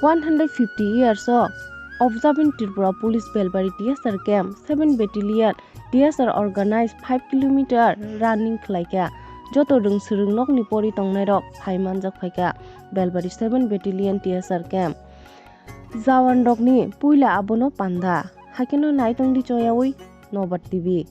150 years of observing Tripura Police Belbari TSR Camp 7 Battalion TSR organized 5 km running khlaika joto rung surung nok ni pori tongnai rok phaimanjak phaika Belbari 7 Battalion TSR Camp Jawan rok ni puila abono panda hakeno naitong di choyawi Nobat TV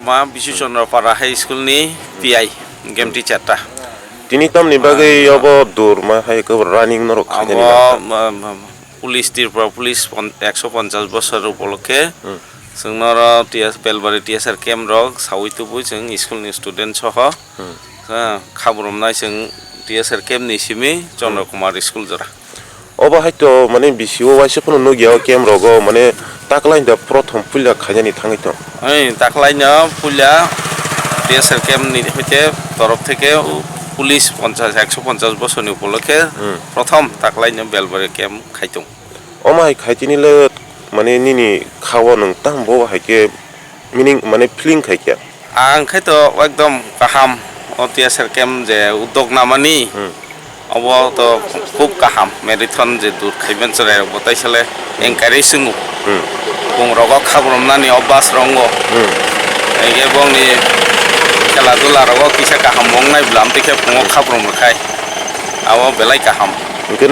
Ma Bisu Chandrapara High School ni PI game teacher ta. Tini tam ni bagai abo dur ma hai ke running norok khani Abo police Tripura Police 150 বছর উপলক্ষে जोंनारा Belbari TSR Camp rok sawi tubu जों school ni student soho khabromnai जों TSR Camp ni simi Chandra Kumar school jora oba haito mane bisio waise phono no gya camp rogo mane taklain da prothom pulya khajani thangai to taklaina pulya TSR Camp ni hoite torof theke police 150 বছরনি উপলক্ষে প্রথম তাকলাইনো বেলবারি camp খাইতুম ওমাই খাইতিনিলে মানে নিনি খাওয়া নং তামবো হাইকে meaning মানে feeling খাইকে আং খাইতো একদম কাহাম TSR ক্যাম্প যে উদ্যোগ নামানি অব তো খুব কাহাম ম্যারাথন যে দূর খাইবেন চলে বতাইছলে এনকারেজিং বুং রগ খাবরমনানি অভ্যাস রঙ্গ এই বংনি খেলাধুলা রগ কিসা কাহাম বংনাই ব্লাম থেকে ফুঙ খাবরম খাই আও বেলাই কাহাম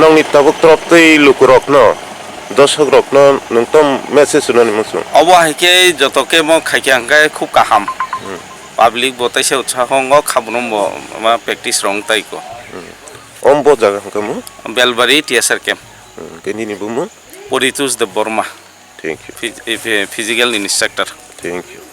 নংনি তাবক তরফতৈ লুকুরক ন দর্শক রক ন নংতম মেসেজ শুনানি মসু অব হাইকে যতকে ম খাইকে আংকাই খুব কাহাম পাবলিক বতাইছে উৎসাহঙ্গ খাবরম মা প্র্যাকটিস রং তাইকো ombo jaga kamu Belbari TSR Camp kenini bumu Poritus de Burma thank you physical instructor thank you